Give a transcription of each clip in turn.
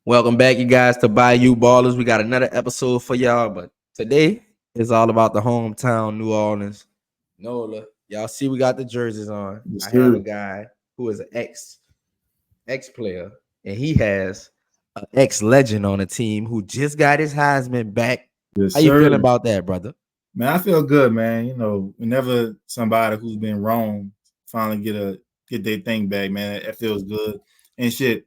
Welcome back, you guys, to Bayou Ballers. We got another episode for y'all, but today is all about the hometown, New Orleans. Nola, y'all see we got the jerseys on. Yes, I have a sir. guy who is an ex player, and he has an ex legend on the team who just got his Heisman back. Yes, How you sir. feeling about that, brother? Man, I feel good, man. Whenever somebody who's been wrong finally get their thing back, man, it feels good. And shit,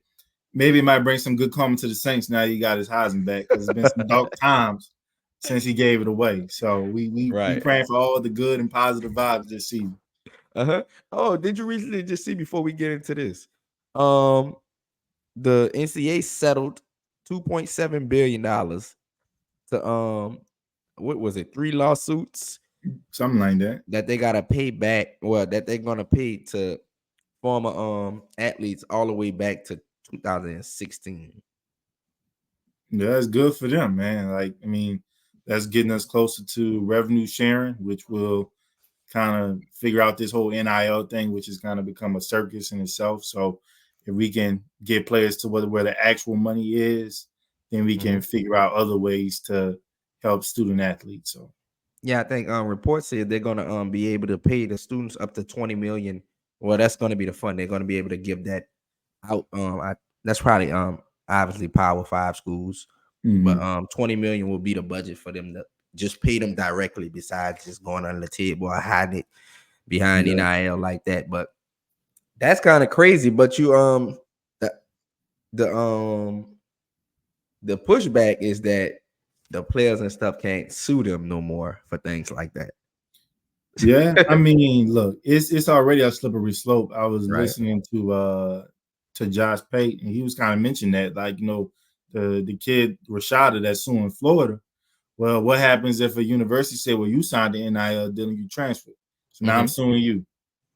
maybe it might bring some good karma to the Saints now he got his Heisman back because it's been some dark times since he gave it away. So we Right. praying for all the good and positive vibes this season. Uh-huh. Oh, did you recently just see before we get into this? Um, the NCAA settled $2.7 billion to what was it, 3 lawsuits Something like that. that they gotta pay back, well, that they're gonna pay to former athletes all the way back to 2016. Yeah, that's good for them, man. That's getting us closer to revenue sharing, which will kind of figure out this whole NIL thing, which has kind of become a circus in itself. So if we can get players to where the actual money is, then we Mhm. can figure out other ways to help student athletes. So Yeah, I think reports said they're gonna be able to pay the students up to 20 million. Well, that's gonna be the fund. They're gonna be able to give that out. That's probably obviously Power Five schools, but mm-hmm. 20 million will be the budget for them to just pay them directly, besides just going under the table or hiding it behind Yeah. NIL like that. But that's kind of crazy. But the the um the pushback is that the players and stuff can't sue them no more for things like that. Yeah, I mean, look, it's already a slippery slope. I was Right. listening to Josh Pate, and he was kind of mentioning that, the kid Rashada that's suing Florida. Well, what happens if a university say, "Well, you signed the NIL deal and you transferred, so now I'm Mm-hmm. suing you,"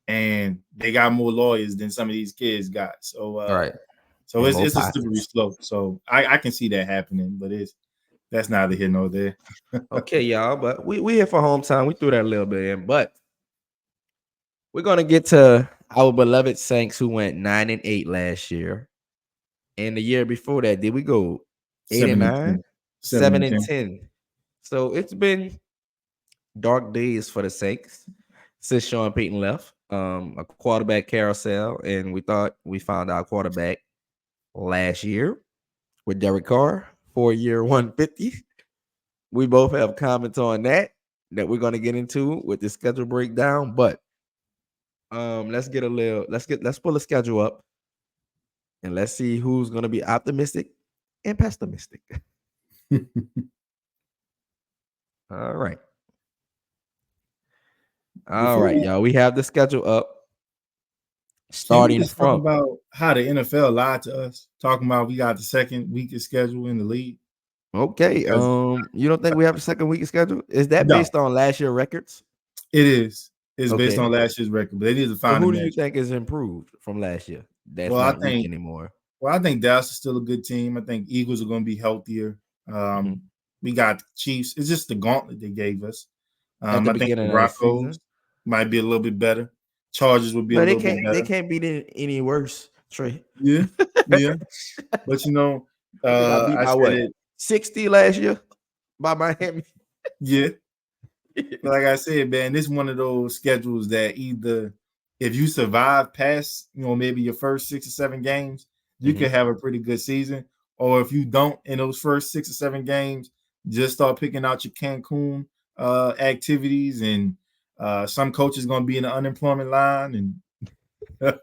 and they got more lawyers than some of these kids got. So, Right. so And it's more it's a slippery pockets. slope. So I can see that happening, but that's neither here nor there. Okay, y'all. But we here for hometown. We threw that a little bit in, but we're gonna get to our beloved Saints who went 9-8 last year. And the year before that, did we go eight and Seven and nine, 10. Seven seven and and 10. 10? So it's been dark days for the Saints since Sean Payton left. A quarterback carousel, and we thought we found our quarterback last year with Derek Carr, 4-year 150. We both have comments on that we're gonna get into with the schedule breakdown. But let's pull the schedule up and let's see who's gonna be optimistic and pessimistic. All right. All Before right, we y'all. We have the schedule up Can we starting just talk from about how the NFL lied to us? Talking about we got the second weakest schedule in the league okay. because You don't think we have a second week schedule? Is that no, based on last year records? it is. It's based Okay. on last year's record, but they need to So find a who do you match. think is improved from last year? That's Well, I not weak think anymore. well, I think Dallas is still a good team. I think Eagles are going to be healthier. Mhm. We got Chiefs. It's just the gauntlet they gave us. At the I think the beginning of the Broncos season. might be a little bit better. Chargers would be a But they little bit can't they better. can't beat it any worse, Trey. Yeah, yeah. But They got beat I by said what? it. 60 last year by Miami. Yeah, like I said, man, this is one of those schedules that either if you survive past, maybe your first 6 or 7 games, you Mhm. could have a pretty good season. Or if you don't in those first 6 or 7 games, just start picking out your Cancun activities, and some coaches gonna be in the unemployment line, and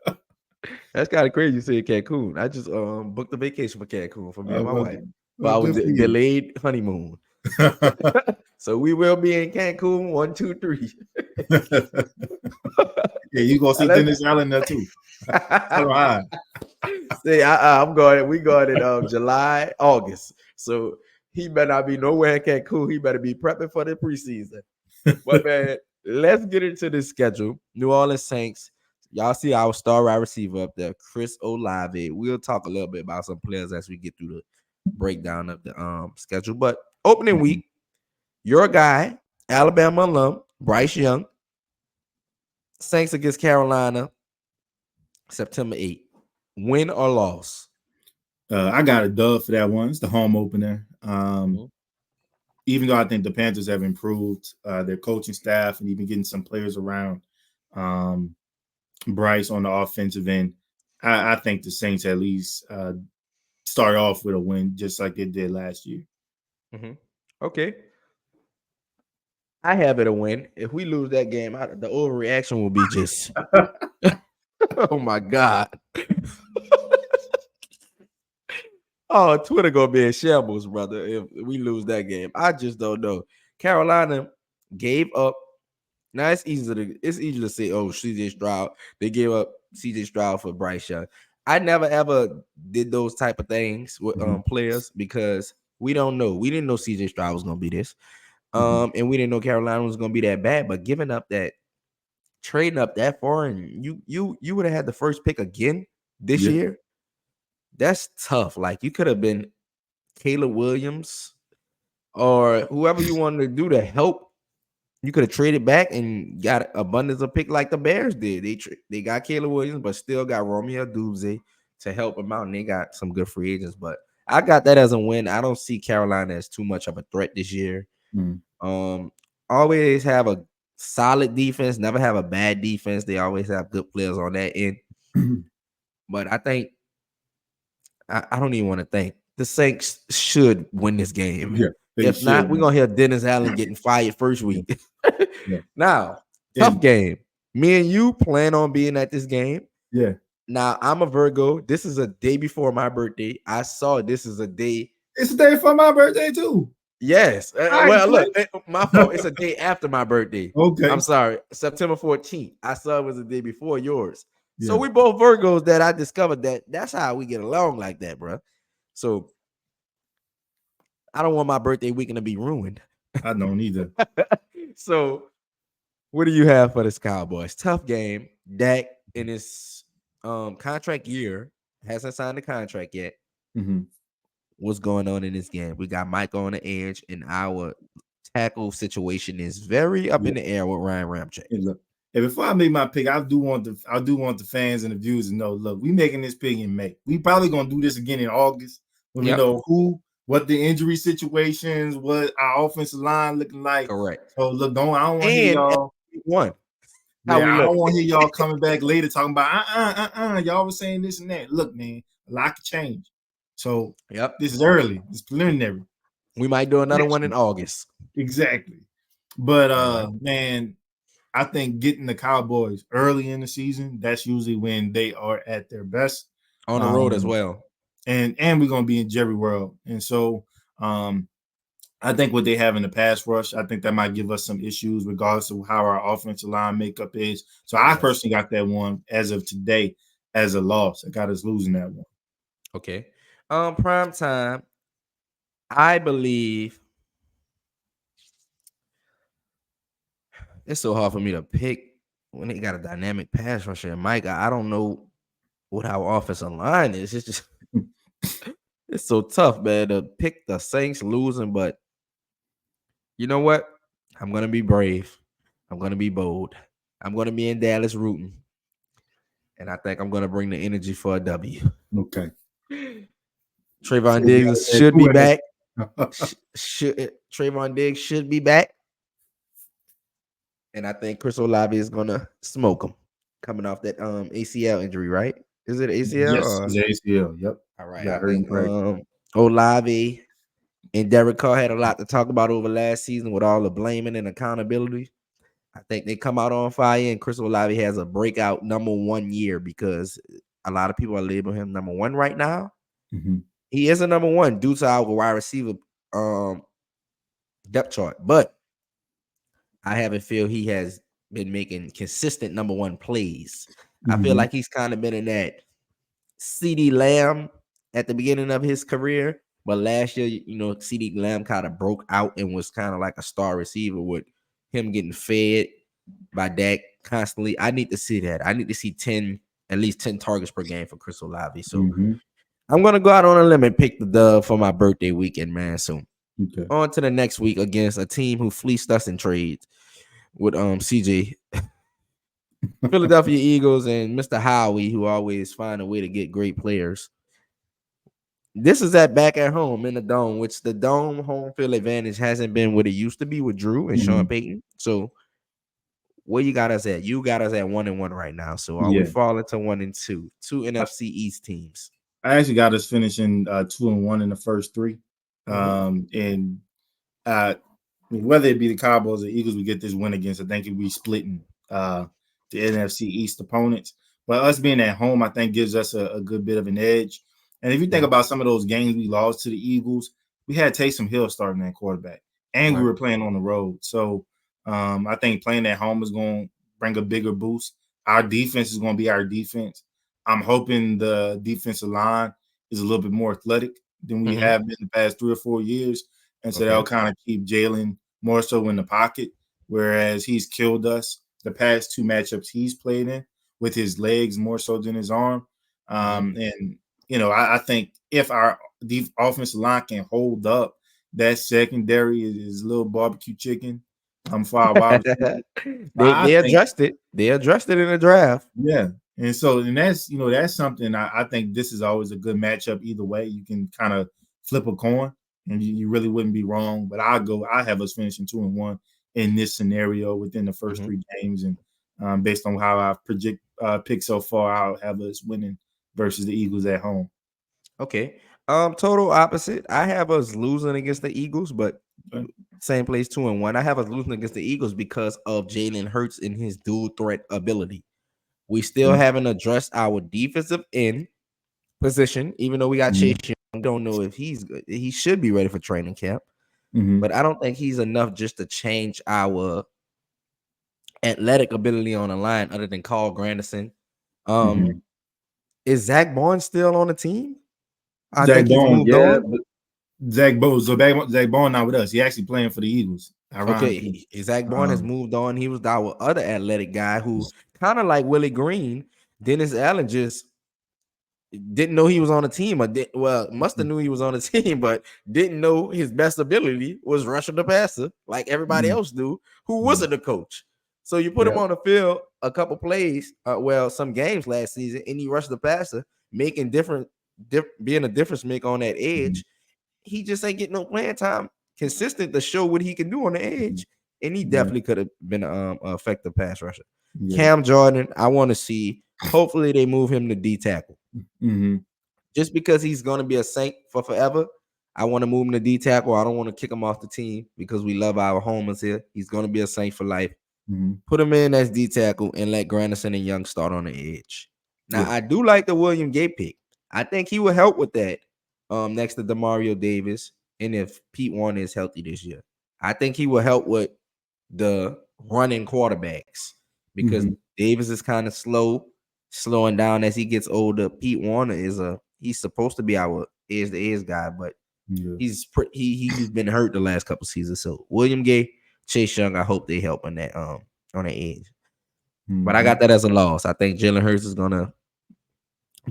That's kind of crazy you say Cancun. I just booked a vacation for Cancun for me and my well, wife for well, our good for you. delayed honeymoon. So we will be in Cancun 1, 2, 3. Yeah, you gonna see Let's Dennis Allen there too. Tell him hi. see. I'm going. We going in July, August. So he better not be nowhere in Cancun. He better be prepping for the preseason. But man, let's get into this schedule. New Orleans Saints. Y'all see our star wide receiver up there, Chris Olave. We'll talk a little bit about some players as we get through the breakdown of the schedule. But opening week, your guy, Alabama alum, Bryce Young, Saints against Carolina, September 8th. Win or loss? I got a dub for that one. It's the home opener. Mhm. Even though I think the Panthers have improved their coaching staff and even getting some players around um, Bryce on the offensive end, I think the Saints at least start off with a win, just like they did last year. Mhm. Okay. I have it a win. If we lose that game, the overreaction will be just, oh my God. Oh, Twitter gonna be in shambles, brother, if we lose that game. I just don't know. Carolina gave up. Now it's easy to say, oh, CJ Stroud. They gave up CJ Stroud for Bryce Young. I never ever did those type of things with Mhm, players because we don't know. We didn't know CJ Stroud was gonna be this. mhm. And we didn't know Carolina was gonna be that bad. But giving up that trading up that far and you would have had the first pick again this Yeah. year. That's tough. Like you could have been Caleb Williams or whoever you wanted to do to help. You could have traded back and got abundance of pick like the Bears did. They got Caleb Williams, but still got Romeo Doubs to help them out, and they got some good free agents. But I got that as a win. I don't see Carolina as too much of a threat this year. Mhm. Um, always have a solid defense, never have a bad defense. They always have good players on that end. But I think I don't even want to think the Saints should win this game. Yeah, they If not, should, we're man. gonna hear Dennis Allen getting fired first Yeah, week. yeah. Now, tough And game. Me and you plan on being at this game. yeah, Now, I'm a Virgo. This is a day before my birthday. I saw this is a day. it's the day for my birthday too. Yes. All right, Well, twin. look, my fault. It's a day after my birthday. I'm Okay. sorry. September 14th. I saw it was a day before yours. So Yeah, we both Virgos that I discovered that's how we get along like that, bro. So I don't want my birthday weekend to be ruined. I don't either. So what do you have for this Cowboys? Tough game. Dak in his contract year hasn't signed the contract yet. Mhm. What's going on in this game? We got Mike on the edge, and our tackle situation is very up Yeah. in the air with Ryan Ramchick. And look, and before I make my pick, I do want the fans and the viewers to know. Look, we making this pick in May. We probably gonna do this again in August when we Yep, know what the injury situations, what our offensive line looking like. correct. So look, I don't want to hear And y'all. week one, how Yeah, we I look. don't want to hear y'all coming back later talking about y'all was saying this and that. Look, man, a lot could change. So Yep, this is early. It's preliminary. we might do another Next one in week. August. Exactly. But All right, man, I think getting the Cowboys early in the season, that's usually when they are at their best. on the road as Um, well. and we're gonna be in Jerry World. And so I think what they have in the pass rush, I think that might give us some issues regardless of how our offensive line makeup is. So I Yes. personally got that one as of today as a loss. I got us losing that one. Okay. Prime time. I believe it's so hard for me to pick when they got a dynamic pass rusher. And Mike, I don't know what our offensive line is. It's just it's so tough, man, to pick the Saints losing. But you know what? I'm gonna be brave. I'm gonna be bold. I'm gonna be in Dallas rooting, and I think I'm gonna bring the energy for a W. Okay. So Trayvon we Diggs got should be two back. ahead. Trayvon Diggs should be back, and I think Chris Olave is gonna smoke him coming off that ACL injury. Right? Is it ACL? Yes, it's ACL. Yep. All You right. I got hurt in think practice. Olave and Derek Carr had a lot to talk about over last season with all the blaming and accountability. I think they come out on fire, and Chris Olave has a breakout #1 year because a lot of people are labeling him #1 right now. Mhm. He is a #1 due to our wide receiver um, depth chart, but I haven't feel he has been making consistent #1 plays. I feel Mhm. like he's kind of been in that CD Lamb at the beginning of his career, but last year, CD Lamb kind of broke out and was kind of like a star receiver with him getting fed by Dak constantly. I need to see that. I need to see at least 10 targets per game for Chris Olave. So Mhm. I'm gonna go out on a limb and pick the dub for my birthday weekend, man. So Okay. on to the next week against a team who fleeced us in trades with CJ. Philadelphia Eagles and Mr. Howie, who always find a way to get great players. This is at back at home in the dome, which the dome home field advantage hasn't been what it used to be with Drew and Sean Mhm. Payton. So where you got us at? You got us at 1-1 right now. So are we Yeah. falling to 1-2? Two I, NFC East teams. I actually got us finishing 2-1 in the first three. Mhm. And uh, whether it be the Cowboys or Eagles, we get this win against, I think we splitting the NFC East opponents. But us being at home, I think gives us a good bit of an edge. And if you think Yeah. about some of those games we lost to the Eagles, we had Taysom Hill starting at quarterback, and we Right. were playing on the road. So I think playing at home is going to bring a bigger boost. Our defense is going to be our defense. I'm hoping the defensive line is a little bit more athletic than we Mhm. have been the past 3 or 4 years. And so that'll Okay. kind of keep Jalen more so in the pocket, whereas he's killed us the past two matchups he's played in with his legs more so than his arm. Mhm. And I think if our offensive line can hold up, that secondary is a little barbecue chicken. For our wide receivers. they I they think addressed it. They addressed it in the draft. yeah. And that's something I think this is always a good matchup either way. You can kind of flip a coin and you really wouldn't be wrong. But I have us finishing 2-1 in this scenario within the first Mhm. three games. And based on how I've picked so far, I'll have us winning versus the Eagles at home. Okay. Total opposite. I have us losing against the Eagles, but Okay. same place 2-1. I have us losing against the Eagles because of Jalen Hurts and his dual threat ability. We still Okay. haven't addressed our defensive end position, even though we got Chase Mhm. Young. Don't know if he's good. He should be ready for training camp, Mhm. but I don't think he's enough just to change our athletic ability on the line, other than Carl Granderson. Um, Mhm. is Zach Barnes still on the team? I Zach think he's Bone, moved yeah, on. but Zach Bone not with us. He actually playing for the Eagles, Okay, ironically. Zach Bourne has Um, moved on. He was our other athletic guy who kind of like Willie Green. Dennis Allen just didn't know he was on the team, or must have knew he was on the team, but didn't know his best ability was rushing the passer, like everybody mhm, else do, who mhm. wasn't the coach. So you put him Yeah. on the field a couple plays, some games last season, and he rushed the passer, making being a difference maker on that Mhm, edge. He just ain't getting no playing time consistent to show what he can do on the mhm. edge. And he Yeah. definitely could have been a effective pass rusher. Yeah. Cam Jordan, I want to see. Hopefully, they move him to D tackle. Mhm. Just because he's going to be a Saint for forever, I want to move him to D tackle. I don't want to kick him off the team because we love our homers here. He's going to be a Saint for life. Mhm. Put him in as D tackle and let Granderson and Young start on the edge. Now, Yeah. I do like the William Gay pick. I think he will help with that next to Demario Davis. And if Pete Warner is healthy this year, I think he will help with the running quarterbacks because Mhm. Davis is kind of slowing down as he gets older. Pete Warner he's supposed to be our edge to edge guy, but Yeah. he's been hurt the last couple seasons. So William Gay, Chase Young, I hope they help on that edge. But I got Mhm. that as a loss. I think Jalen Hurts is gonna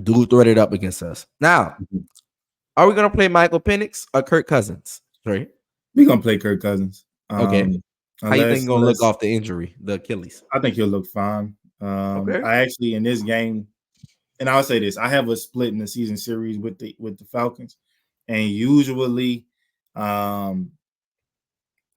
dual thread it up against us. Now, Mhm. are we gonna play Michael Penix or Kirk Cousins? Right. We gonna play Kirk Cousins. Okay. How you think Unless he's gonna look unless off the injury, the Achilles? I think he'll look fine. Okay. I actually in this game, and I'll say this: I have a split in the season series with the Falcons, and usually, um,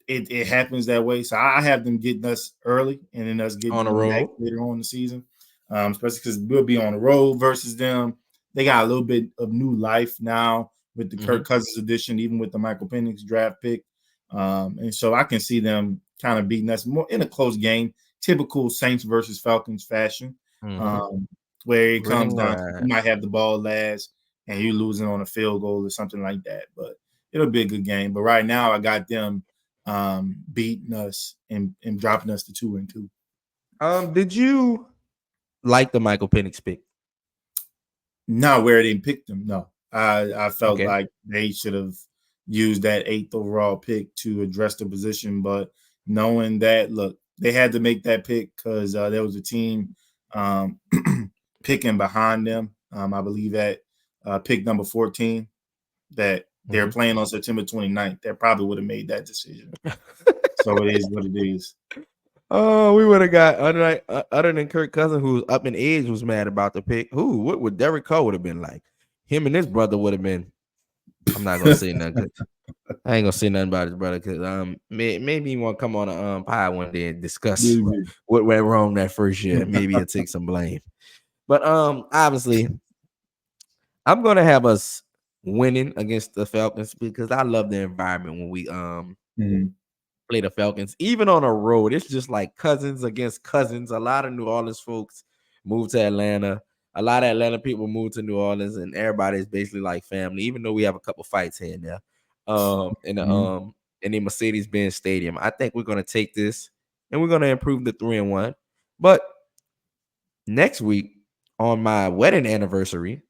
it happens that way. So I have them getting us early and then us getting On the them back road. later on in the season, especially because we'll be on the road versus them. They got a little bit of new life now with the Mm-hmm. Kirk Cousins edition, even with the Michael Penix draft pick. And so I can see them kind of beating us more in a close game, typical Saints versus Falcons fashion, Mm-hmm. um, where it comes Ring down to you ride. might have the ball last and you're losing on a field goal or something like that. But it'll be a good game. But right now, I got them beating us and dropping us to 2-2. Did you like the Michael Penix pick? Not where they picked them. No, I felt Okay. like they should have used that eighth overall pick to address the position, but knowing that, look, they had to make that pick because there was a team um, picking behind them. I believe at pick number 14 that they're Mm-hmm. playing on September 29th. That probably would have made that decision. So it is what it is. Oh, we would have got other than Kirk Cousins, who's up in age, was mad about the pick. What would Derek Carr would have been like? Him and his brother would have been. I'm not gonna say nothing. 'Cause I ain't gonna say nothing about his brother because maybe he want to come on a pie one day and discuss Maybe. what went wrong that first year. Maybe he'll take some blame. But obviously, I'm gonna have us winning against the Falcons because I love the environment when we Mhm. play the Falcons. Even on a road, it's just like cousins against cousins. A lot of New Orleans folks moved to Atlanta. A lot of Atlanta people moved to New Orleans, and everybody's basically like family. Even though we have a couple fights here and there, Mhm. in the Mercedes-Benz Stadium, I think we're gonna take this and we're gonna improve the 3-1. But next week on my wedding anniversary,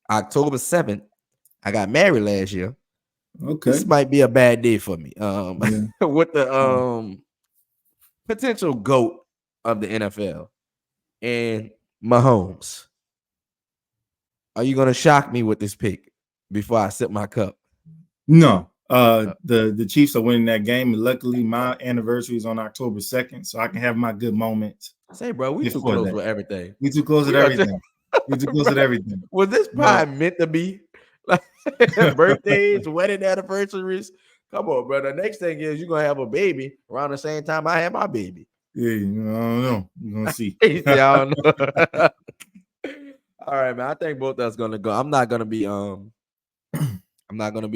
October 7th, I got married last year. This Okay. might be a bad day for me. Yeah. With the Um, potential GOAT of the NFL and Mahomes. Are you gonna shock me with this pick before I sip my cup? no. Uh, The Chiefs are winning that game, and luckily my anniversary is on October 2nd, so I can have my good moments Say, bro, we too before close that. with everything. We too close at We are just, everything. We too close at everything. was this But pie meant to be? Like birthdays, wedding anniversaries. Come on, bro. The next thing is you're gonna have a baby around the same time I had my baby. yeah, I don't know. We're gonna see. He said, I don't know. All right, man. I think both of us gonna go. I'm not gonna be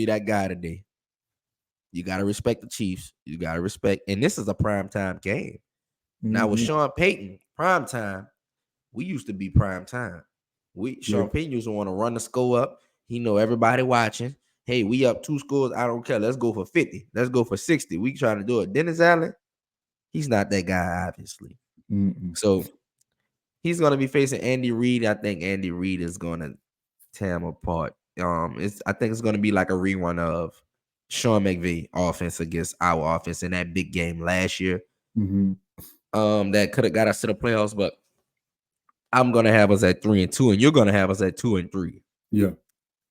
that guy today. You gotta respect the Chiefs. You gotta respect, and this is a prime time game. Now with Mhm. Sean Payton, prime time, we used to be prime time. Yeah. Sean Payton used to want to run the score up. He know everybody watching. Hey, we up 2 scores. I don't care. Let's go for 50. Let's go for 60. We trying to do it. Dennis Allen, he's not that guy, obviously. Mm-mm. So he's gonna be facing Andy Reid. I think Andy Reid is gonna tear him apart. I think it's gonna be like a rerun of Sean McVay offense against our offense in that big game last year. Mhm. That could have got us to the playoffs, but I'm gonna have us at 3-2, and you're gonna have us at 2-3. Yeah.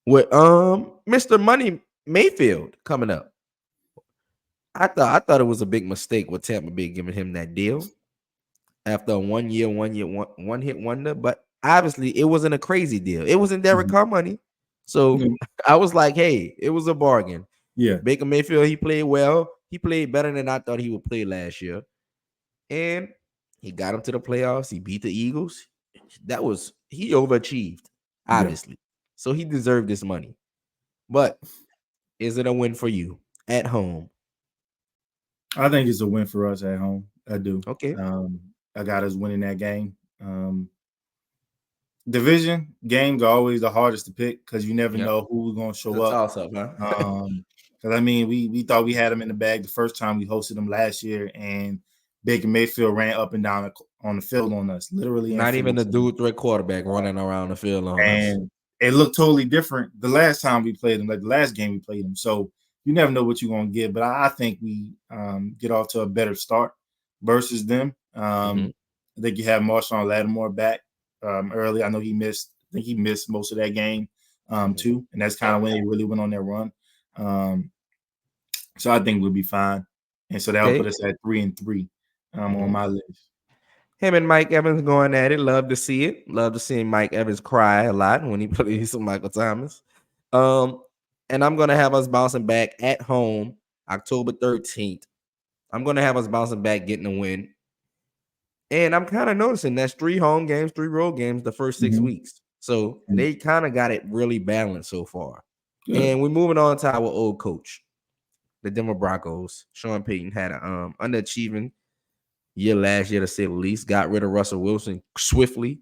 With Mr. Money Mayfield coming up. I thought it was a big mistake with Tampa Bay giving him that deal after a 1 year, one hit wonder. But obviously, it wasn't a crazy deal. It wasn't Derek Mhm. Carr money. So Yeah. I was like, hey, it was a bargain. Yeah. Baker Mayfield, he played well. He played better than I thought he would play last year. And he got him to the playoffs. He beat the Eagles. He overachieved, Yeah. obviously. So he deserved this money. But is it a win for you at home? I think it's a win for us at home. I do. Okay. Um, I got us winning that game. Division games are always the hardest to pick because you never Yep. know who's going to It's show a up. toss up, huh? Because I mean, we thought we had them in the bag the first time we hosted them last year, and Baker Mayfield ran up and down on the field on us, literally and Not even the figuratively. dude threat quarterback running around the field on us. And it looked totally different the last time we played them, like the last game we played them. So you never know what you're going to get, but I think we get off to a better start versus them. Mhm, I think you have Marshawn Lattimore back early. I know he missed. I think he missed most of that game mhm. too, and that's kind of when they really went on their run. Um, so I think we'll be fine, and so that'll put Okay. us at 3-3 on Mhm. my list. Him and Mike Evans going at it. Love to see it. Love to see Mike Evans cry a lot when he plays some Michael Thomas. Um, and I'm gonna have us bouncing back at home October 13th. I'm gonna have us bouncing back, getting a win. And I'm kind of noticing that's 3 home games, 3 road games the first six Mm-hmm. weeks. So they kind of got it really balanced so far. Good. And we're moving on to our old coach, the Denver Broncos. Sean Payton had an underachieving year last year to say the least. Got rid of Russell Wilson swiftly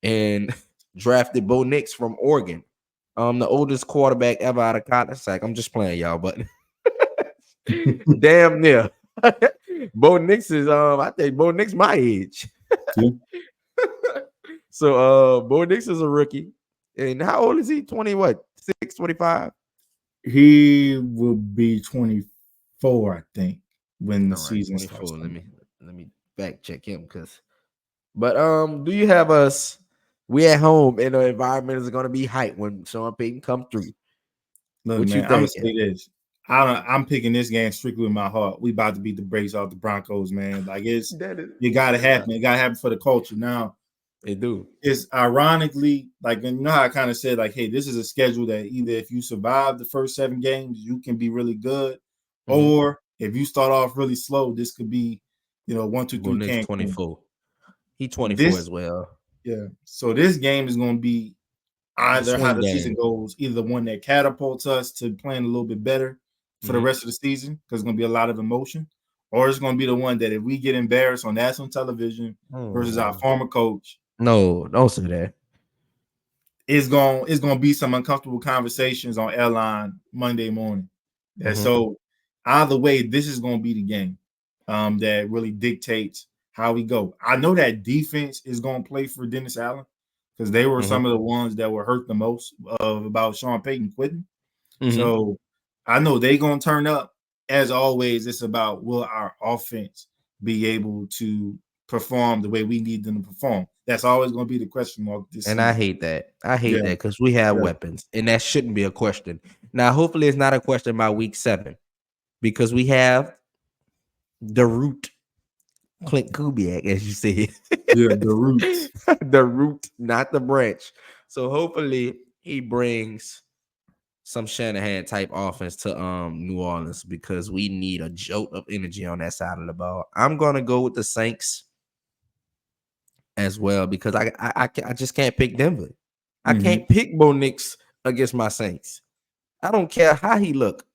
and drafted Bo Nix from Oregon. The oldest quarterback ever out of college. Like I'm just playing y'all, but damn near. Bo Nix is I think Bo Nix my age. Yeah. So Bo Nix is a rookie. And how old is he? 20 what? 6, 25? He will be 24, I think, when the All right, season starts 24. coming. Let me fact check him because but do you have us we at home and the environment is gonna be hype when Sean Payton come through? Look, What you man, I'm gonna thinking? say this. I'm picking this game strictly with my heart. We about to beat the brakes off the Broncos, man. Like That is it gotta that's not happen. It gotta happen for the culture. Now, It do. It's ironically like, and you know how I kind of said like, hey, this is a schedule that either if you survive the first 7 games, you can be really good, Mm-hmm. or if you start off really slow, this could be, 1, 2, 3 Bo Nix Cancun. 24. He 24 This as well. Yeah. So this game is going to be The either how swing the season game. goes, either the one that catapults us to playing a little bit better for the Mm-hmm. rest of the season, because it's going to be a lot of emotion, or it's going to be the one that if we get embarrassed on national television versus our Oh. former coach, No, don't say that. it's gonna be some uncomfortable conversations on airline Monday morning. And Mm-hmm. so either way, this is gonna be the game that really dictates how we go. I know that defense is gonna play for Dennis Allen because they were Mm-hmm. some of the ones that were hurt the most of about Sean Payton quitting. Mm-hmm. So I know they gonna turn up. As always, it's about will our offense be able to perform the way we need them to perform. That's always gonna be the question mark this And I season. hate that. I hate Yeah, that because we have yeah. weapons, and that shouldn't be a question. Now, hopefully, it's not a question by week 7 because we have the root Clint Kubiak, as you said. Yeah, the roots. The root, not the branch. So hopefully he brings some Shanahan type offense to New Orleans because we need a jolt of energy on that side of the ball. I'm gonna go with the Saints as well because I just can't pick Denver. I Mm-hmm. can't pick Bo Nix against my Saints. I don't care how he look.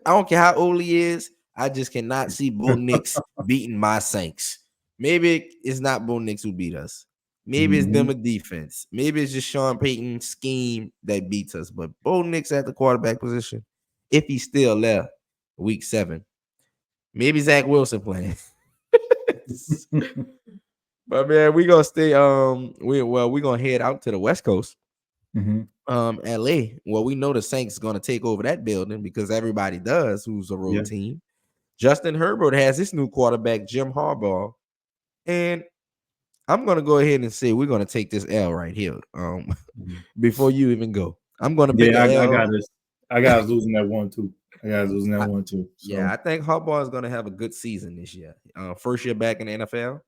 I don't care how old he is. I just cannot see Bo Nix beating my Saints. Maybe it's not Bo Nix who beat us. Maybe it's Mm-hmm. them a defense. Maybe it's just Sean Payton's scheme that beats us. But Bo Nix at the quarterback position, if he's still there, week 7. Maybe Zach Wilson playing. But man, we gonna stay. We gonna head out to the West Coast. Mm-hmm. LA. Well, we know the Saints gonna take over that building because everybody does who's a Yeah. road team. Justin Herbert has his new quarterback, Jim Harbaugh. And I'm gonna go ahead and say we're gonna take this L right here. Mhm. Before you even go. I'm gonna pick Yeah, a I L. got this. I got us losing that one too. I got us losing that I, one too. yeah, So I think Harbaugh is gonna have a good season this year. First year back in the NFL.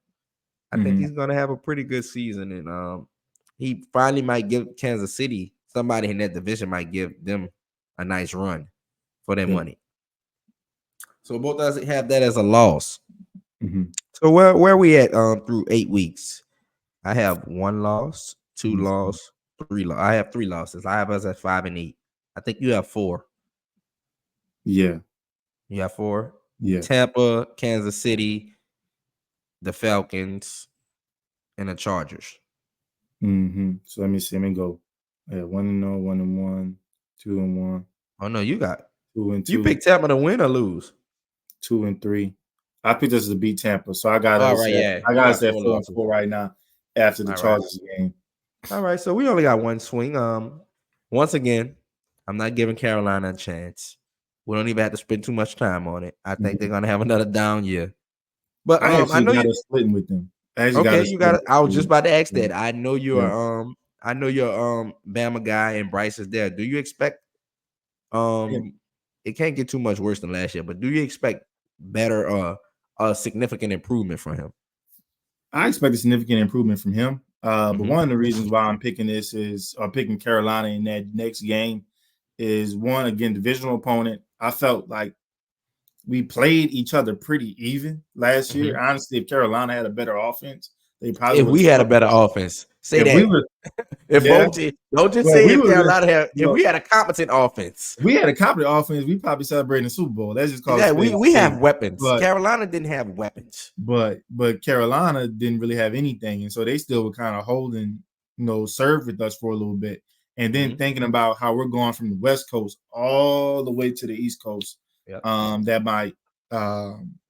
I think mm-hmm. he's gonna have a pretty good season, and he finally might give Kansas City somebody in that division might give them a nice run for their Yeah. money. So both of us have that as a loss. Mm-hmm. So where we at through 8 weeks? I have one loss, two Mm-hmm. loss, three. I have 3 losses. I have us at 5-8. I think you have 4. Yeah. You have 4. Yeah. Tampa, Kansas City, the Falcons, and the Chargers. Mm-hmm. So let me see. Let me go. Yeah, 1-0, 1-1, 2-1, Oh no, you got two and you two, picked Tampa to win or lose. 2-3. I picked us to beat Tampa, so I got All us right, at yeah, I you got got us at 4 four and losses. four right now after the All right. Chargers game. All right, so we only got one swing. Once again, I'm not giving Carolina a chance. We don't even have to spend too much time on it. I think they're Mhm. gonna have another down year. But I I actually know got you. us splitting with them. I actually got Okay, us you got splitting it. I was with just them. about to ask Yeah. that. Yeah. I know you're Bama guy and Bryce is there. Do you expect Yeah. um it can't get too much worse than last year, but do you expect better a significant improvement from him? I expect a significant improvement from him. But Mm-hmm. one of the reasons why I'm picking picking Carolina in that next game is one, again, divisional opponent. I felt like we played each other pretty even last Mm-hmm. year. Honestly, if Carolina had a better offense, they probably If would have we had a swept better us. offense, say If we that. were, If yeah, both don't just well, say we if would have Carolina had if well, we had a competent offense. we had a competent offense, we probably celebrating the Super Bowl. Let's just call it Yeah, spade a we have spade. weapons. But Carolina didn't have weapons. but Carolina didn't really have anything, and so they still were kind of holding, serve with us for a little bit, and then Mm-hmm. thinking about how we're going from the West Coast all the way to the East Coast. Yep. That might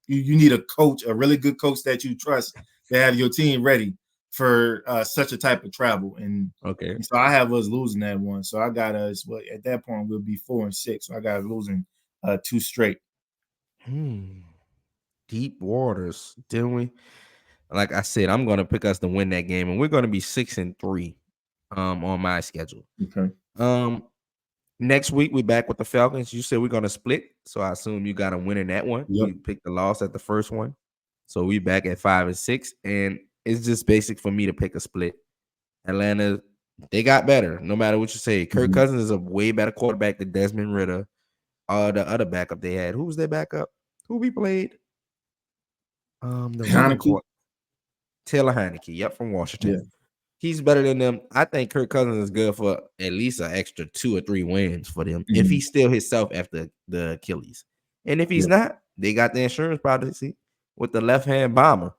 you need a coach, a really good coach that you trust to have your team ready for such a type of travel, and Okay. so I have us losing that one. So I got us. Well, at that point we'll be 4-6. So I got us losing 2 straight. Deep waters, didn't we? Like I said, I'm gonna pick us to win that game, and we're gonna be 6-3 on my schedule. Okay. Um Next week we back with the Falcons. You said we're gonna split, so I assume you got a win in that one. Yep. You picked the loss at the first one, so we back at 5-6. And it's just basic for me to pick a split. Atlanta, they got better. No matter what you say, Kirk Mhm. Cousins is a way better quarterback than Desmond Ritter. The other backup they had, who was their backup? Who we played? The running Heineke. court, Taylor Heineke. Yep, from Washington. Yeah. He's better than them. I think Kirk Cousins is good for at least an extra 2 or 3 wins for them if Mhm. he's still himself after the Achilles. And if he's Yeah. not, they got the insurance policy with the left hand bomber.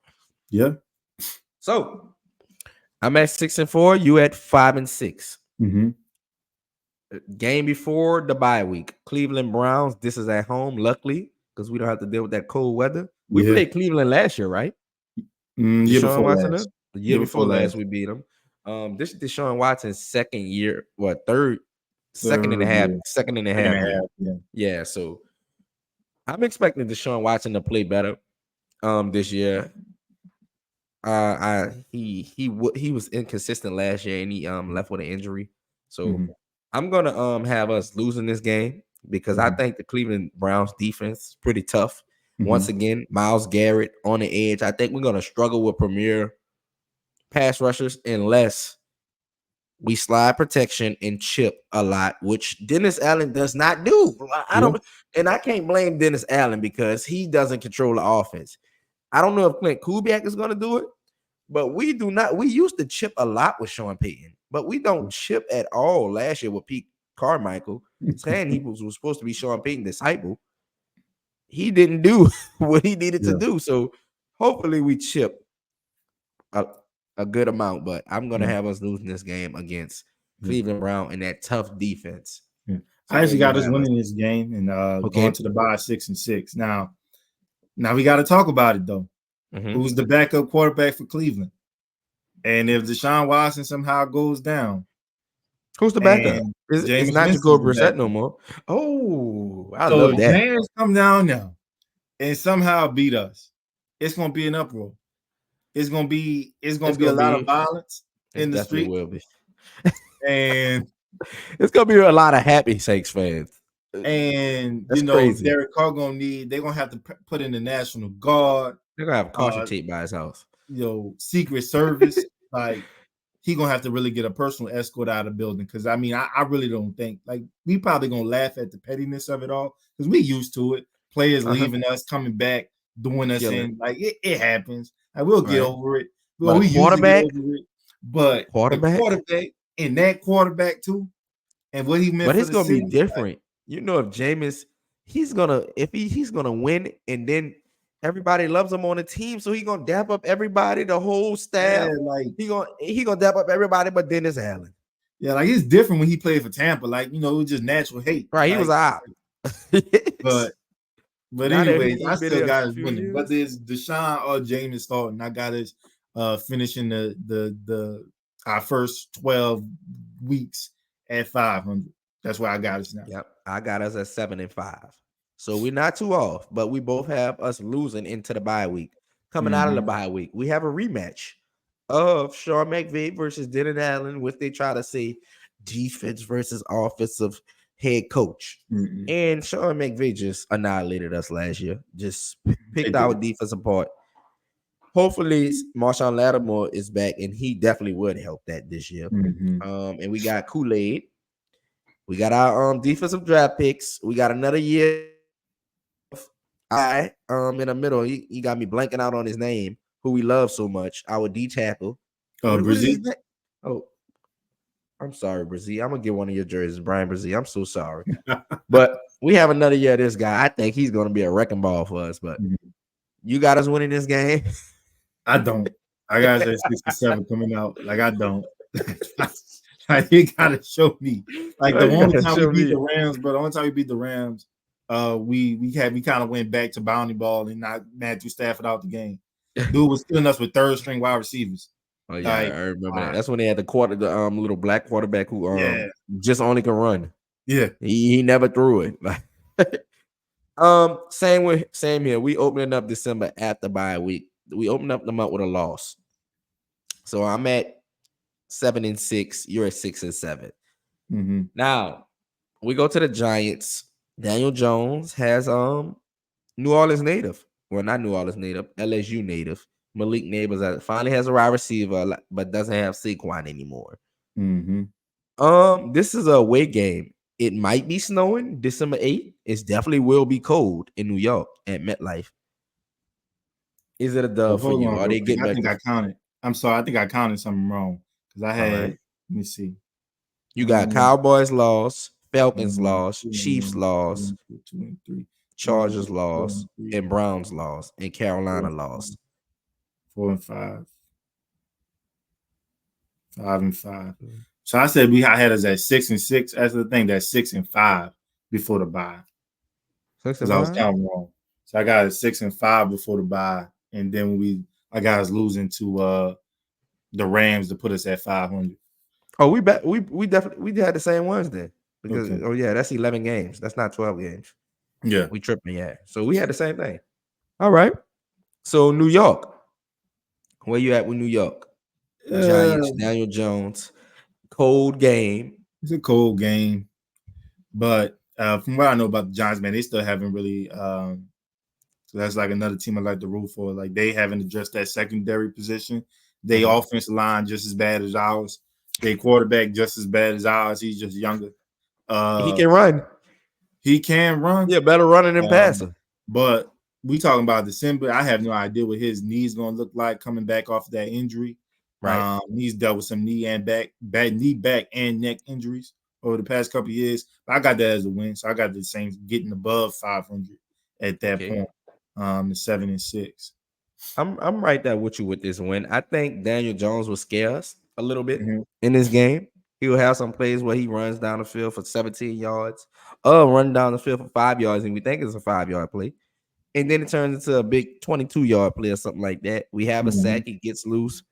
Yeah. So I'm at 6-4. You at 5-6. Mm-hmm. Game before the bye week. Cleveland Browns. This is at home, luckily, because we don't have to deal with that cold weather. We Yeah. played Cleveland last year, right? Year Deshaun before Watson, last. the year Year before before last, last. we beat him. This is Deshaun Watson's second year, third, second and a Third half, year. second and a Second half and a year. half. Yeah. Yeah, so I'm expecting Deshaun Watson to play better this year. He was inconsistent last year and he left with an injury. So Mm-hmm. I'm gonna have us losing this game because I Mm-hmm. think the Cleveland Browns defense is pretty tough. Mm-hmm. Once again, Myles Garrett on the edge. I think we're gonna struggle with premier pass rushers unless we slide protection and chip a lot, which Dennis Allen does not do. I Yeah. don't, and I can't blame Dennis Allen because he doesn't control the offense. I don't know if Clint Kubiak is going to do it, but we do not. We used to chip a lot with Sean Payton, but we don't chip at all last year with Pete Carmichael saying he was supposed to be Sean Payton's disciple. He didn't do what he needed to Yeah. do. So hopefully we chip a, a good amount, but I'm gonna Yeah. have us losing this game against Yeah. Cleveland Brown in that tough defense. Yeah. So I where actually you got us have us? winning this game and going Okay. to the bye 6-6. Now we got to talk about it though. Mm-hmm. Who's the backup quarterback for Cleveland? And if Deshaun Watson somehow goes down, Who's the backup? and It's Jameis not Winston's Jacob the Brissett no backup. more. Oh, I So love if that. Jameis come down now and somehow beat us, it's gonna be an uproar. It's gonna It's be a gonna lot of be. violence It in the definitely street. will be. And It's gonna be a lot of happy Saints fans. That's crazy. Derek Carr they're gonna have to put in the National Guard, They're gonna have caution uh, tape by his house. Secret Service. Like he gonna have to really get a personal escort out of the building because I really don't think like we probably gonna laugh at the pettiness of it all because we used to it. Players leaving us, coming back, doing us Killing. in like it happens. Like we'll get Right. over it. But Well, a we usually get quarterback, over it. But the quarterback, quarterback and that quarterback too, and what he meant but for it's the gonna be city, like different. You know, if Jameis, he's gonna win, and then everybody loves him on the team, so he gonna dap up everybody, the whole yeah, staff. like He gonna dap up everybody, but Dennis Allen. yeah, like it's different when he played for Tampa. Like it was just natural hate. Right, he was Like, out. but But Now that anyways, he I been still here a got us few winning. years, Whether it's Deshaun or Jameis starting, I got us finishing the our first 12 weeks at 500. That's where I got us now. yep, I got us at 7-5. So we're not too off, but we both have us losing into the bye week. Coming out of the Mm-hmm. bye week, we have a rematch of Sean McVay versus Dennis Allen, which they try to say defense versus offensive head coach. Mm-hmm. And Sean McVay just annihilated us last year, just They picked our did. defense apart. Hopefully, Marshawn Lattimore is back, and he definitely would help that this year. Mm-hmm. And we got Kool-Aid. We got our defensive draft picks. We got another year. In the middle, he got me blanking out on his name, who we love so much. Our D tackle. What is his Brazil. name? Oh, I'm sorry, Brazil. I'm gonna get one of your jerseys, Brian Brazil. I'm so sorry, but we have another year of this guy. I think he's gonna be a wrecking ball for us. But you got us winning this game. I don't. I got us at 67 coming out. Like I don't. Like you gotta show me. Like the You only gotta time we show beat me. the Rams, but the only time we beat the Rams, we kind of went back to bounty ball and not Matthew Stafford out the game. Dude was killing us with third string wide receivers. Oh yeah, Like I remember that. That's when they had the little black quarterback who yeah, just only can run. yeah. He never threw it. Same here. We opening up December after bye week. We open up them up with a loss. So I'm at 7-6. You're at 6-7. Mm-hmm. Now we go to the Giants. Daniel Jones has New Orleans native. Well, not New Orleans native, LSU native. Malik Neighbors finally has a wide receiver, but doesn't have Saquon anymore. Mm-hmm. This is a away game. It might be snowing December 8th. It definitely will be cold in New York at MetLife. Is it a Well, dub for hold you? on Are real they quick. getting I back think to I counted. I'm sorry. I think I counted something wrong because I all had. right? Let me see. You got Um, Cowboys loss, Falcons loss, 2 Chiefs and 1, 2 loss, and 2, 2 and 3, 3 and Chargers 1, 4 loss, and 3, and Browns loss, and 4 Carolina and 5, loss. 4 and 5, 5 and 5. So I said I had us at 6 and 6. That's the thing. That's 6 and 5 before the bye Six because and I was five. counting wrong. So I got us 6 and 5 before the bye, and then I got us losing to the Rams to put us at 500. Oh, we definitely we had the same ones then because Okay. oh yeah, that's 11 games. That's not 12 games. Yeah. We tripping, yeah. So we had the same thing. All right. So New York, where you at with New York? Giants, Uh, Daniel Jones, cold game. it's a cold game. But from what I know about the Giants, man, they still haven't really. So that's like another team I like to root for. Like they haven't addressed that secondary position. They Mhm. offensive line just as bad as ours. They quarterback just as bad as ours. He's just younger. He Uh, can run. he can run, Yeah, better running than um, passing. but we talking about December. I have no idea what his knees gonna look like coming back off of that injury. Right. He's dealt with some knee and back and neck injuries over the past couple of years. But I got that as a win, so I got the Saints getting above 500 at that Okay. point. The 7 and 6. I'm right there with you with this win. I think Daniel Jones will scare us a little bit Mm-hmm. in this game. He will have some plays where he runs down the field for 17 yards, run down the field for 5 yards, and we think it's a 5 yard play. And then it turns into a big 22-yard play or something like that. We have a Mm-hmm. sack, he gets loose,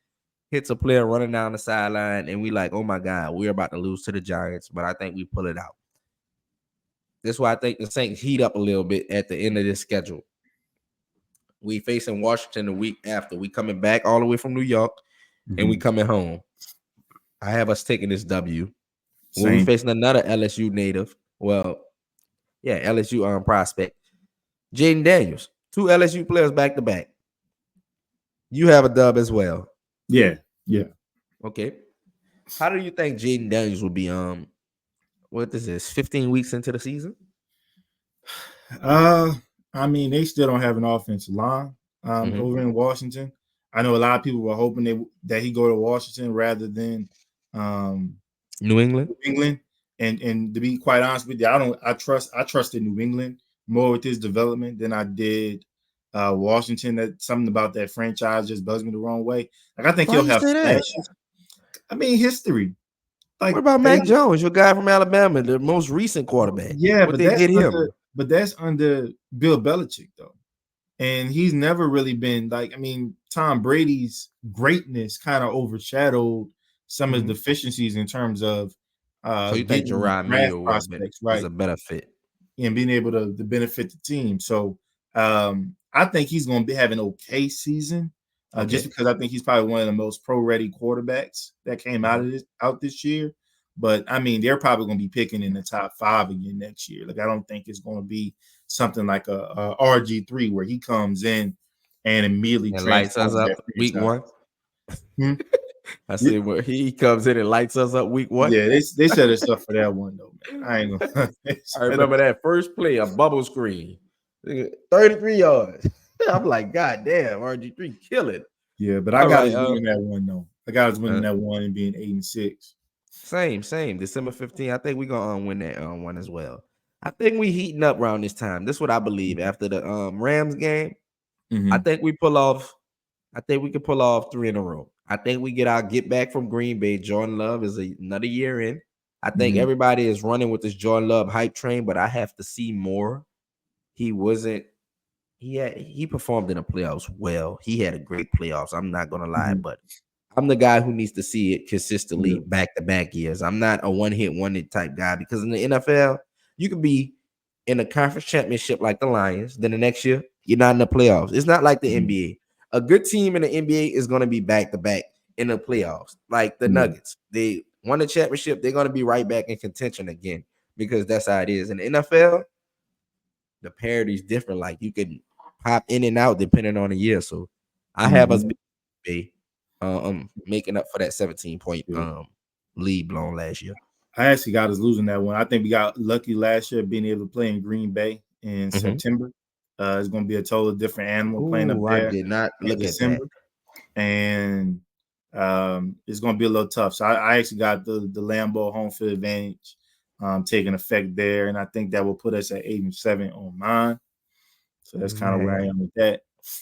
hits a player running down the sideline, and we like, oh my God, we're about to lose to the Giants, but I think we pull it out. That's why I think the Saints heat up a little bit at the end of this schedule. We facing Washington the week after. We coming back all the way from New York, and we Mm-hmm. coming home. I have us taking this W. When we Same. facing another LSU native, well, yeah, LSU prospect, Jaden Daniels, two LSU players back to back. You have a dub as well. Yeah. Yeah. Okay. How do you think Jaden Daniels will be? What is this? 15 weeks into the season? Uh, I mean, they still don't have an offensive line Mm-hmm. over in Washington. I know a lot of people were hoping that he go to Washington rather than um, New England. England. And to be quite honest with you, I trusted New England more with his development than I did Washington. That something about that franchise just bugs me the wrong way. Like I think Why he'll you have say that? flashes. I mean, history. What Like about they, Mac Jones, your guy from Alabama, the most recent quarterback? yeah, What they get him? but that's under Bill Belichick though. And he's never really been like, I mean, Tom Brady's greatness kind of overshadowed some of the Mm-hmm. deficiencies in terms of So you think getting Jerome draft Meal would have been prospects is right a better fit? and being able to benefit the team. So I think he's going to be having an okay season, just Okay. because I think he's probably one of the most pro ready quarterbacks that came Mm-hmm. out this year. But I mean, they're probably going to be picking in the top 5 again next year. Like I don't think it's going to be something like a RG3 where he comes in and immediately And lights us transforms that up week franchise. one. Hmm? I Yeah, said, where he comes in and lights us up week one. yeah, they set us up for that one though, man. I ain't gonna. I remember that first play, a bubble screen, 33 yards. I'm like, God damn, RG3 kill it. Yeah, but I All got right. us winning that one though. I got us winning Uh, that one and being 8 and 6. same. December 15th. I think we're gonna win that one as well. I think we heating up around this time. This is what I believe. After the Rams game, I Mm-hmm. think we pull off. I think we can pull off 3 in a row. I think we get back from Green Bay. Jordan Love is another year in. I think Mm-hmm. everybody is running with this Jordan Love hype train, but I have to see more. He wasn't. He performed in the playoffs well. He had a great playoffs. I'm not gonna lie, Mm-hmm. but I'm the guy who needs to see it consistently Yeah. back to back years. I'm not a one hit type guy because in the NFL, you can be in a conference championship like the Lions, then the next year you're not in the playoffs. It's not like the Mm-hmm. NBA. A good team in the NBA is going to be back to back in the playoffs, like the Yeah. Nuggets. They won the championship, they're going to be right back in contention again because that's how it is. In the NFL, the parity is different. Like you can pop in and out depending on the year. So I have us be making up for that 17-point Yeah. lead blown last year. I actually got us losing that one. I think we got lucky last year being able to play in Green Bay in Mm-hmm. September. It's going to be a totally different animal playing up Ooh, I there did not in look at that. December, and it's going to be a little tough. So I actually got the Lambeau home field advantage taking effect there, and I think that will put us at 8-7 on mine. So that's kind of where I Man, am with that.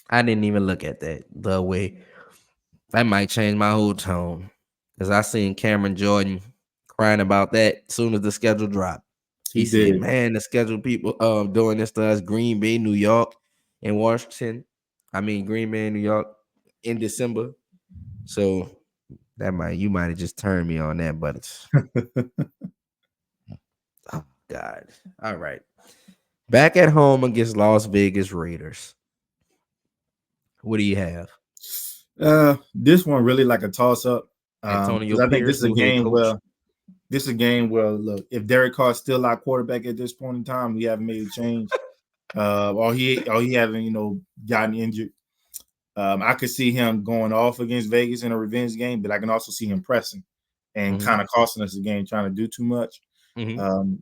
I didn't even look at that the way. That might change my whole tone because I seen Cameron Jordan crying about that as soon as the schedule dropped. He He said, did. "Man, the schedule people doing this to us: Green Bay, New York, and Washington. I mean, Green Bay, and New York in December." So you might have just turned me on that, but it's oh God. All right, back at home against Las Vegas Raiders. What do you have? This one really like a toss up Antonio because I think this Pierce, is a new head game coach. where look, if Derek Carr's still our quarterback at this point in time, we haven't made a change. Or he haven't gotten injured. I could see him going off against Vegas in a revenge game, but I can also see him pressing and Mm-hmm. kind of costing us the game, trying to do too much. Mm-hmm.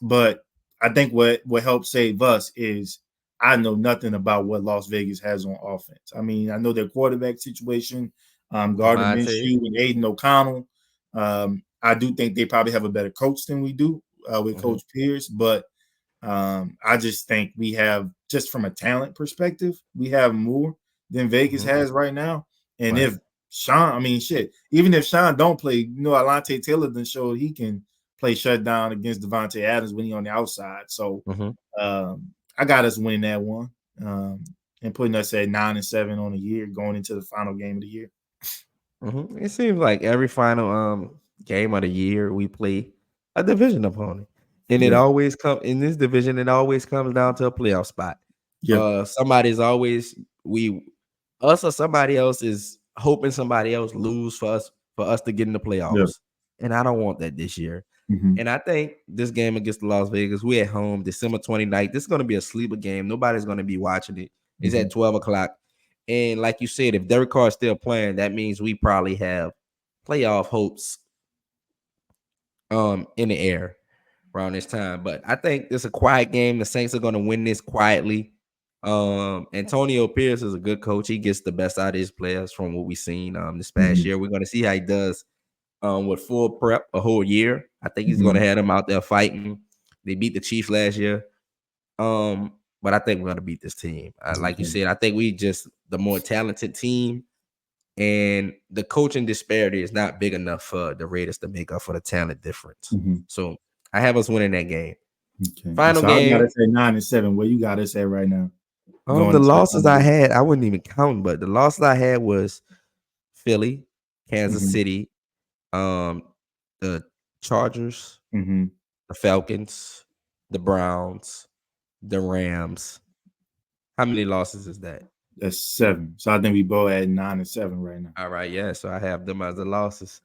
But I think what helps save us is I know nothing about what Las Vegas has on offense. I mean, I know their quarterback situation, Gardner Devontae. Minshew and Aiden O'Connell. I do think they probably have a better coach than we do with Mm-hmm. Coach Pierce, but I just think we have, just from a talent perspective, we have more than Vegas Mm-hmm. has right now. And Right. if Sean, I mean, shit, even if Sean don't play, Alante Taylor done showed he can play shutdown against Devontae Adams when he on the outside. So Mm-hmm. I got us winning that one and putting us at 9-7 on the year, going into the final game of the year. Mm-hmm. It seems like every final game of the year we play a division opponent, and it Yeah, always come in this division. It always comes down to a playoff spot. yeah, Somebody's always we us or somebody else is hoping somebody else lose for us to get in the yeah. playoffs, and I don't want that this year. Mm-hmm, And I think this game against the Las Vegas, we at home, December 29th. This is going to be a sleeper game. Nobody's going to be watching it. It's mm-hmm, at 12 o'clock. And like you said, if Derek Carr is still playing, that means we probably have playoff hopes in the air around this time. But I think it's a quiet game. The Saints are going to win this quietly. Antonio Pierce is a good coach. He gets the best out of his players from what we've seen this past mm-hmm, year. We're going to see how he does with full prep a whole year. I think he's going mm-hmm. to have them out there fighting. They beat the Chiefs last year. But I think we're going to beat this team. Like you Okay. said, I think we just the more talented team, and the coaching disparity is not big enough for the Raiders to make up for the talent difference. Mm-hmm. So I have us winning that game. Okay. Final So I got game. us at 9-7. Where you got us at right now? Going The into the losses final I game. had, I wouldn't even count, but the losses I had was Philly, Kansas Mm-hmm. City, um, the Chargers, Mm-hmm. the Falcons, the Browns, the Rams. How many losses is that? That's 7. So I think we both at 9-7 right now. All right, yeah. So I have them as the losses.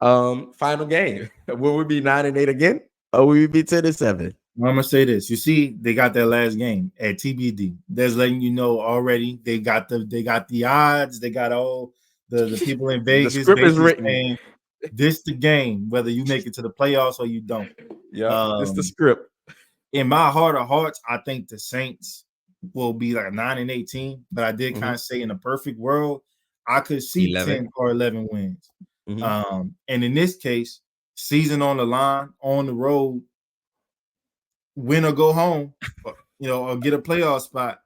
Final game. Will we be 9-8 again? Or will we be 10-7? I'm gonna say this. You see, they got that last game at TBD. That's letting you know already. They got the odds. They got all the people in The Vegas script is basically written. saying this the game, whether you make it to the playoffs or you don't. Yeah, this the Um, script. in my heart of hearts, I think the Saints will be like a 9-18. But I did kind Mm-hmm. of say in a perfect world, I could see 11. 10 or 11 wins. Mm-hmm. And in this case, season on the line, on the road, win or go home, or get a playoff spot.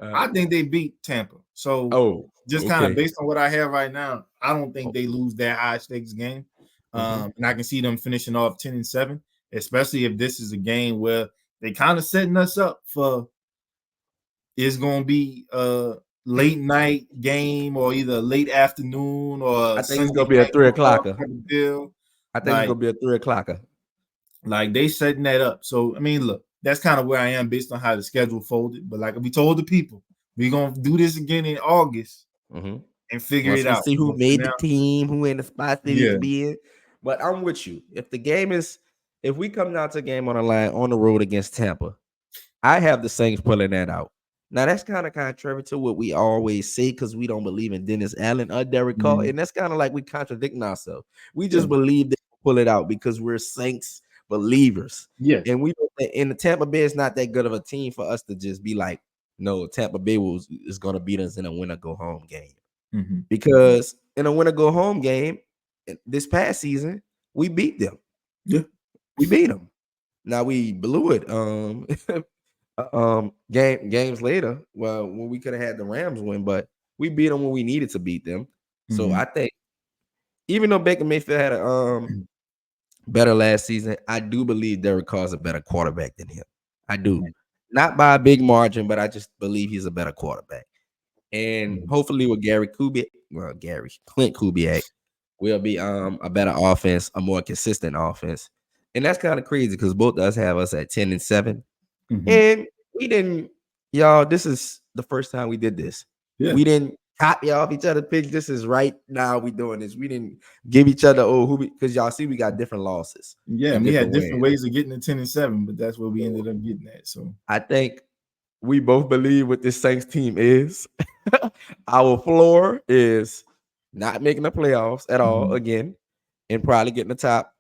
I think they beat Tampa. So Oh, just kind of okay. based on what I have right now, I don't think they lose that high stakes game. Mm-hmm. And I can see them finishing off 10-7, especially if this is a game where they kind of setting us up for it's gonna be a late night game or either late afternoon or I a think it's Sunday gonna be a night 3 o'clocker. football type of deal. I think it's Like gonna be a 3 o'clocker. Like they setting that up. So I mean, look, that's kind of where I am based on how the schedule folded. But like we told the people, we're gonna do this again in August Mm-hmm. and figure Once it we out. see who But for made the now, team, who in the spots they need yeah, to be in. But I'm with you. If we come down to a game on the line on the road against Tampa, I have the Saints pulling that out. Now that's kind of contrary to what we always say because we don't believe in Dennis Allen or Derek Carr, Mhm. and that's kind of like we contradicting ourselves. We Yeah. just believe they will pull it out because we're Saints believers, Yes. and we in the Tampa Bay is not that good of a team for us to just be like, no, Tampa Bay is going to beat us in a winner go home game Mhm. because in a winner go home game this past season we beat them. Yeah. We beat them. Now we blew it. Games later, well, when we could have had the Rams win, but we beat them when we needed to beat them. So Mhm. I think even though Baker Mayfield had a better last season, I do believe Derek Carr is a better quarterback than him. I do. Mhm. Not by a big margin, but I just believe he's a better quarterback. And Mhm. hopefully with Clint Kubiak will be a better offense, a more consistent offense. And that's kind of crazy because both of us have us at 10-7. Mhm. And we didn't, y'all, this is the first time we did this. Yeah. We didn't copy off each other picks. This is right now we doing this. We didn't give each other, because y'all see we got different losses Yeah. and And we had different different wins. ways of getting to 10-7, but that's where we ended up getting at. So I think we both believe what this Saints team is. Our floor is not making the playoffs at all mhm. again and probably getting the top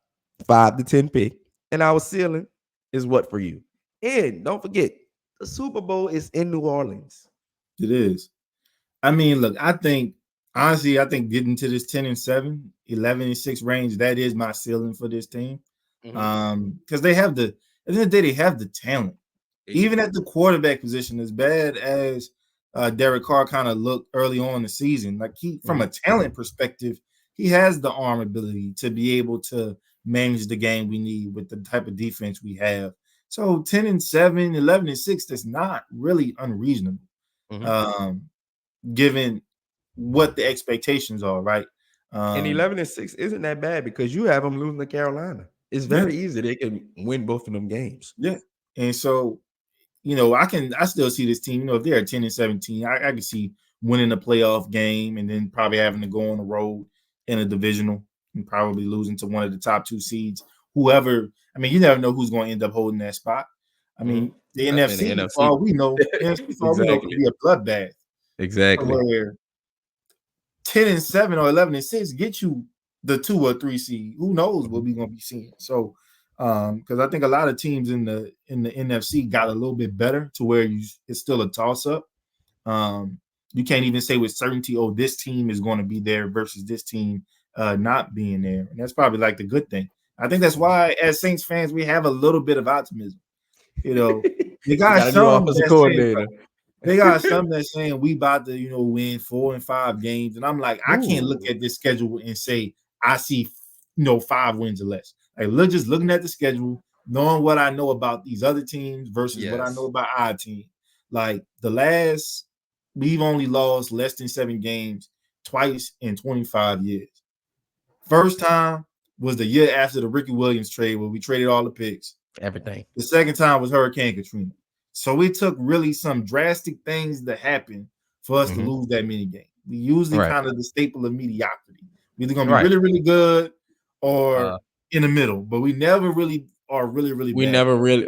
5 to 10 pick. And our ceiling is what for you? And don't forget, the Super Bowl is in New Orleans. It is. I mean, look, I think honestly, I think getting to this 10-7, 11-6 range, that is my ceiling for this team. Mhm. Because they have at the end of the day, they have the talent. They do. Even at the quarterback position, as bad as Derek Carr kind of looked early on in the season, like from a Mhm. talent perspective, he has the arm ability to be able to manage the game we need with the type of defense we have. So 10-7, 11-6, that's not really unreasonable. Mhm. Um, given what the expectations are, right? And Um, 11-6 isn't that bad because you have them losing to Carolina. It's yeah, very easy. They can win both of them games. yeah. And so, I still see this team, if they're at 10-17, I can see winning a playoff game and then probably having to go on the road in a divisional and probably losing to one of the top two seeds. Whoever, I mean, you never know who's going to end up holding that spot. I Mhm. mean, the Especially in the NFC, for NFC. all we know, NFC, for all we know, could Exactly. be a bloodbath Exactly. where 10-7 or 11-6 get you the 2 or 3 seed. Who knows what Mhm. we're gonna be seeing? So, because I think a lot of teams in the NFC got a little bit better to where it's still a toss up. Um, you can't even say with certainty, oh, this team is going to be there versus this team not being there, and that's probably like the good thing. I think that's Mhm. why, as Saints fans, we have a little bit of optimism. You know, you We got got a new some offensive that's saying coordinator. they got some that's saying we about to, win 4 and 5 games. And I'm like, I can't look Ooh. at this schedule and say I see, 5 wins or less. Like, just looking at the schedule, knowing what I know about these other teams versus what I know Yes. about our team. Like we've only lost less than 7 games twice in 25 years. First time was the year after the Ricky Williams trade where we traded all the picks. Everything. The second time was Hurricane Katrina. So it took really some drastic things to happen for us to Mhm. lose that many games. We usually Right. kind of the staple of mediocrity. We're either gonna be Right. really, really good Uh, or in the middle, but we never really are really, really bad.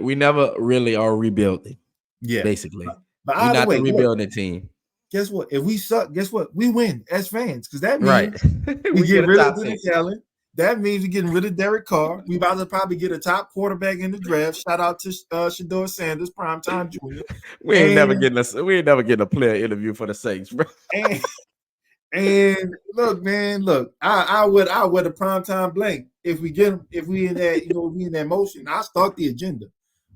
we never really are rebuilding, Yeah. basically. But We're either not the way, look, rebuilding team. guess what? If we suck, guess what? We win as fans because that Right. means we We get get a rid of top the pick. talent. That means we're getting rid of Derek Carr. We about to probably get a top quarterback in the draft. Shout out to Shador Sanders, primetime junior. And We ain't never getting a player interview for the Saints, bro. and and look, man, look, I wear the primetime blank if we get him, if we in that, we in that motion. I start the agenda.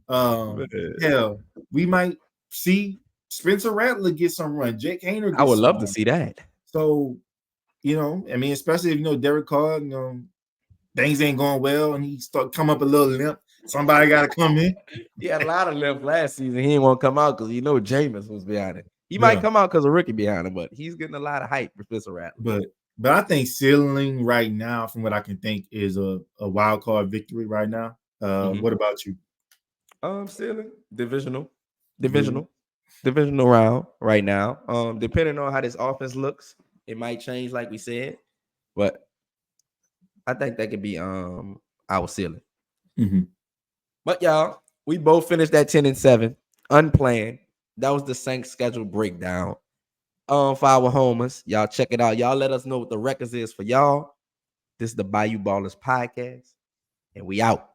Um, Man, hell, we might see Spencer Rattler get some run, Jake Hayner I get would some love to run. see that. So, I mean, especially if Derek Carr, things ain't going well and he start come up a little limp. Somebody got to come in. He had a lot of left last season. He didn't want to come out because Jameis was behind it. He might Yeah, come out because of Ricky behind him, but he's getting a lot of hype for Spencer Rattler. but I think ceiling right now, from what I can think, is a wild card victory right now. Mhm. What about you? Ceiling divisional, Division? divisional, divisional round right now. Depending on how this offense looks, it might change, like we said, but I think that could be our ceiling. Mm-hmm. But y'all, we both finished at 10-7, unplanned. That was the Saints schedule breakdown. For our homers, y'all check it out. Y'all let us know what the records is for y'all. This is the Bayou Ballers podcast, and we out.